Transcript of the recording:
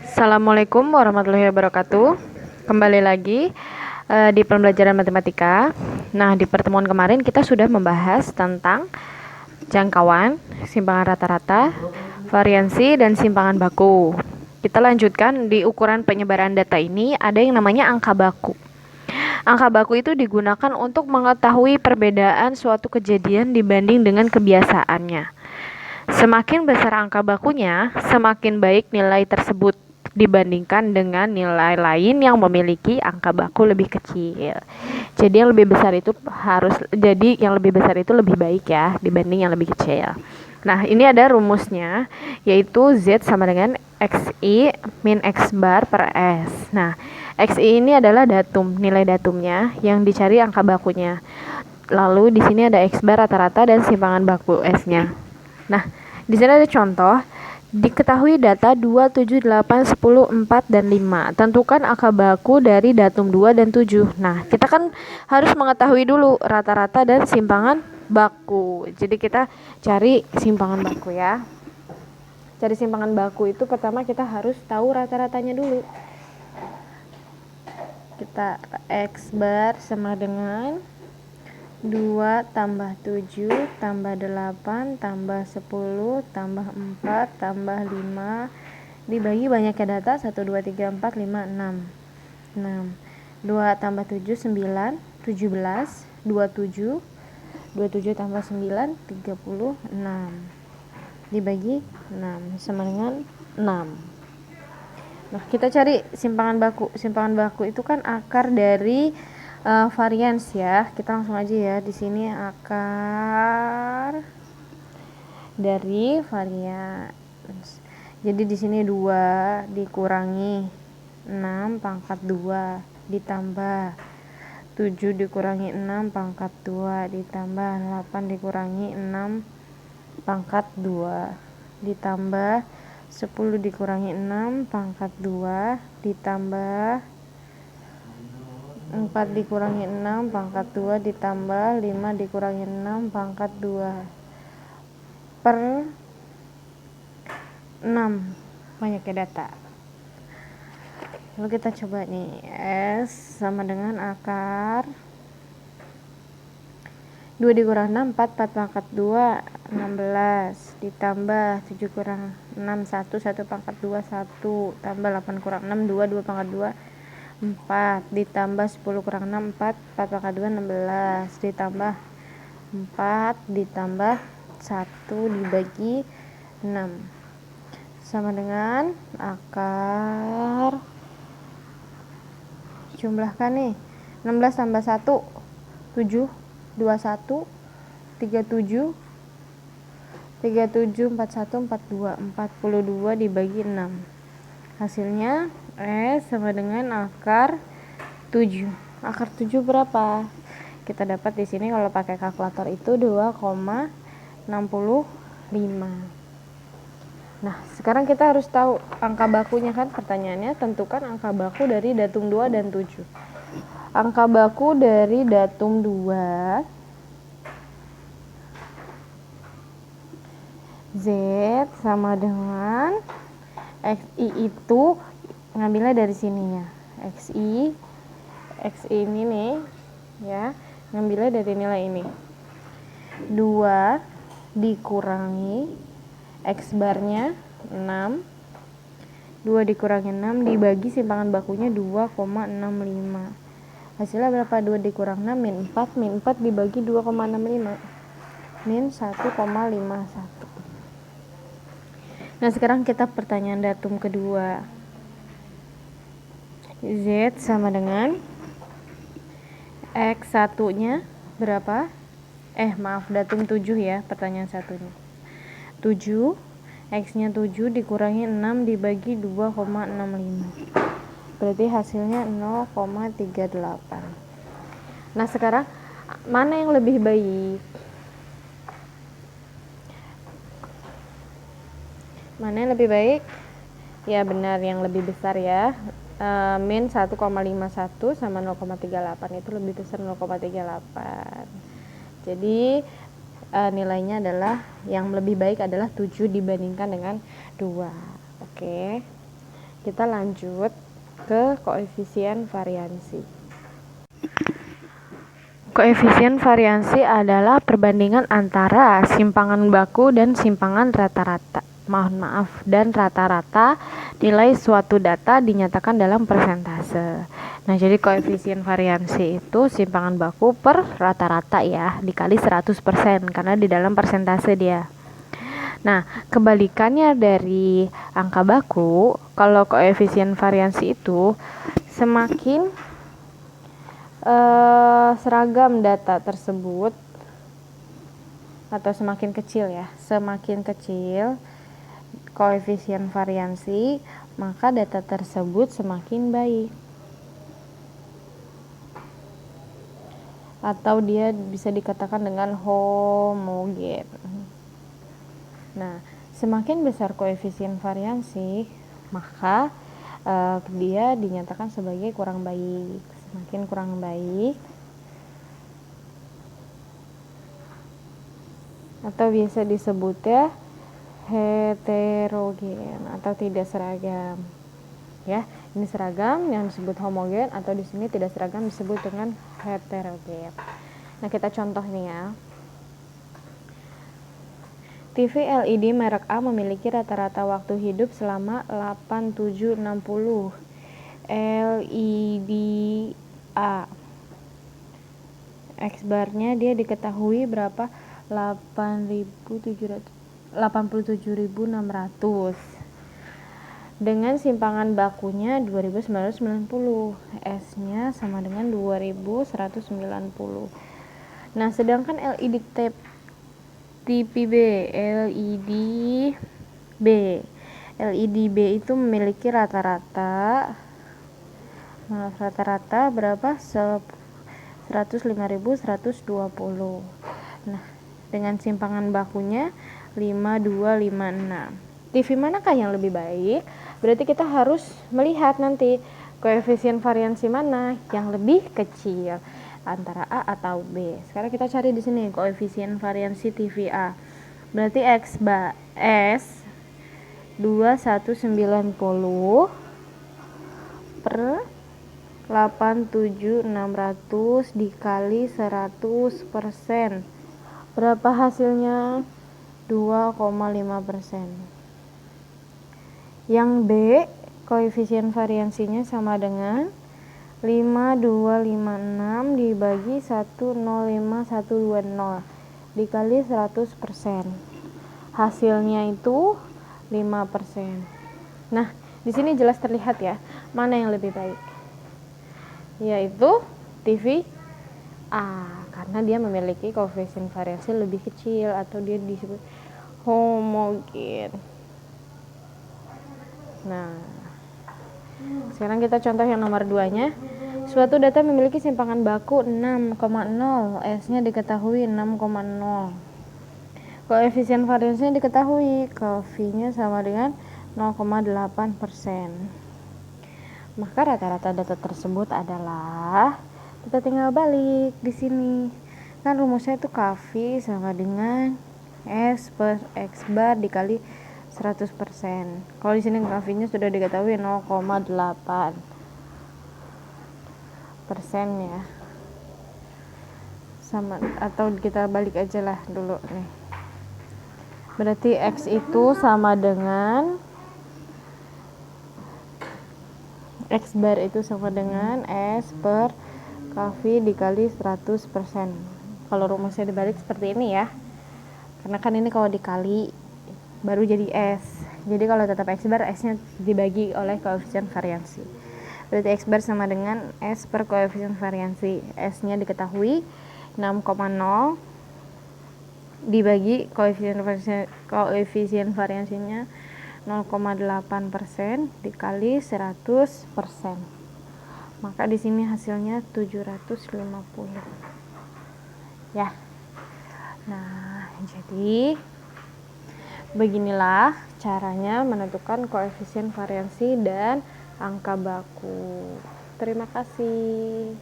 Assalamualaikum warahmatullahi wabarakatuh. Kembali lagi di pembelajaran matematika. Nah, di pertemuan kemarin kita sudah membahas tentang jangkauan, simpangan rata-rata, variansi, dan simpangan baku. Kita lanjutkan di ukuran penyebaran data ini ada yang namanya angka baku. Angka baku itu digunakan untuk mengetahui perbedaan suatu kejadian dibanding dengan kebiasaannya. Semakin besar angka bakunya, semakin baik nilai tersebut dibandingkan dengan nilai lain yang memiliki angka baku lebih kecil. Jadi yang lebih besar itu lebih baik ya dibanding yang lebih kecil. Nah, ini ada rumusnya, yaitu Z sama dengan XI min X bar per S. Nah, XI ini adalah nilai datumnya yang dicari angka bakunya. Lalu di sini ada X bar rata-rata dan simpangan baku S-nya. Nah, di sini ada contoh. Diketahui data 2, 7, 8, 10, 4, dan 5. Tentukan angka baku dari datum 2 dan 7. Nah, kita kan harus mengetahui dulu rata-rata dan simpangan baku. Jadi kita cari simpangan baku ya. Cari simpangan baku itu pertama kita harus tahu rata-ratanya dulu. Kita X bar sama dengan 2 tambah 7 tambah 8 tambah 10 tambah 4 tambah 5 dibagi banyaknya data 1, 2, 3, 4, 5, 6 2 tambah 7 9 17 27 27 tambah 9 36 dibagi 6 sama dengan 6. Nah, kita cari simpangan baku. Simpangan baku itu kan akar dari varians ya. Kita langsung aja ya, di sini akar dari varians. Jadi di sini 2 dikurangi 6 pangkat 2 ditambah 7 dikurangi 6 pangkat 2 ditambah 8 dikurangi 6 pangkat 2 ditambah 10 dikurangi 6 pangkat 2 ditambah 4 dikurangi 6 pangkat 2 ditambah 5 dikurangi 6 pangkat 2 per 6. Banyaknya data. Lalu kita coba nih, S sama dengan akar 2 dikurang 6 4 pangkat 2 16 ditambah 7 kurang 6 1 1 pangkat 2 1 tambah 8 kurang 6 2 2 pangkat 2 4 ditambah 10 kurang 6 4 pangkat 2 16 ditambah 4 ditambah 1 dibagi 6 sama dengan akar, jumlahkan nih, 16 tambah 1 7 21 37 41 42 42 dibagi 6. Hasilnya S sama dengan akar 7. Akar 7 berapa? Kita dapat di sini kalau pakai kalkulator itu 2,65. Nah, sekarang kita harus tahu angka bakunya kan, pertanyaannya tentukan angka baku dari datum 2 dan 7. Angka baku dari datum 2 Z sama dengan XI itu ngambilnya dari sininya. XI ini nih ya, ngambilnya dari nilai ini. 2 dikurangi X barnya 6. 2 dikurangi 6 dibagi simpangan bakunya 2,65. Hasilnya berapa? 2 dikurang 6 min 4. Min 4 dibagi 2,65 min 1,51. Nah, sekarang kita pertanyaan datum kedua. Z sama dengan X1 nya berapa? Datum 7 ya, pertanyaan satunya 7. X nya 7 dikurangi 6 dibagi 2,65, berarti hasilnya 0,38. Nah, sekarang mana yang lebih baik? Mana yang lebih baik? Ya benar, yang lebih besar ya. Min 1,51 sama 0,38 itu lebih besar 0,38. Jadi nilainya adalah yang lebih baik adalah 7 dibandingkan dengan 2. Oke. kita lanjut ke koefisien variansi. Koefisien variansi adalah perbandingan antara simpangan baku dan simpangan rata-rata. Dan rata-rata nilai suatu data dinyatakan dalam persentase. Nah, jadi koefisien variansi itu simpangan baku per rata-rata ya, dikali 100% karena di dalam persentase dia. Nah, kebalikannya dari angka baku, kalau koefisien variansi itu semakin seragam data tersebut atau semakin kecil koefisien variansi, maka data tersebut semakin baik atau dia bisa dikatakan dengan homogen. Nah, semakin besar koefisien variansi, maka dia dinyatakan sebagai kurang baik. Semakin kurang baik atau biasa disebutnya heterogen atau tidak seragam. Ya, ini seragam yang disebut homogen, atau di sini tidak seragam disebut dengan heterogen. Nah, kita contoh nih ya. TV LED merek A memiliki rata-rata waktu hidup selama 8760. LED A. X barnya dia diketahui berapa? 87.600 dengan simpangan bakunya 2990, S-nya sama dengan 2190. Nah, sedangkan LED tipe B, LED B itu memiliki rata-rata berapa? 105.120. Nah, dengan simpangan bakunya 5256. TV manakah yang lebih baik? Berarti kita harus melihat nanti koefisien variansi mana yang lebih kecil antara A atau B. Sekarang kita cari di sini koefisien variansi TV A. Berarti S 2190 per 87.600 dikali 100%. Berapa hasilnya? 2,5%. Yang B, koefisien variansinya sama dengan 5256 dibagi 105120 dikali 100%. Hasilnya itu 5%. Nah, di sini jelas terlihat ya, mana yang lebih baik. Yaitu TV A, karena dia memiliki koefisien variasi lebih kecil atau dia disebut homogen. Nah, sekarang kita contoh yang nomor 2-nya. Suatu data memiliki simpangan baku 6,0, S-nya diketahui 6,0. Koefisien variasinya diketahui, V-nya sama dengan 0,8%. Maka rata-rata data tersebut adalah, kita tinggal balik di sini. Kan rumusnya itu KV sama dengan S per X bar dikali 100%. Kalau di sini KV-nya sudah diketahui 0,8% ya. Sama, atau kita balik aja lah dulu nih. Berarti X itu sama dengan X bar itu sama dengan S per KV dikali 100%. Kalau rumusnya dibalik seperti ini ya. Karena kan ini kalau dikali baru jadi S. Jadi kalau tetap X bar, S-nya dibagi oleh koefisien variansi. Berarti X bar sama dengan S per koefisien variansi. S-nya diketahui 6,0 dibagi koefisien variansinya 0,8% dikali 100%. Maka di sini hasilnya 750. Ya. Nah, jadi beginilah caranya menentukan koefisien variansi dan angka baku. Terima kasih.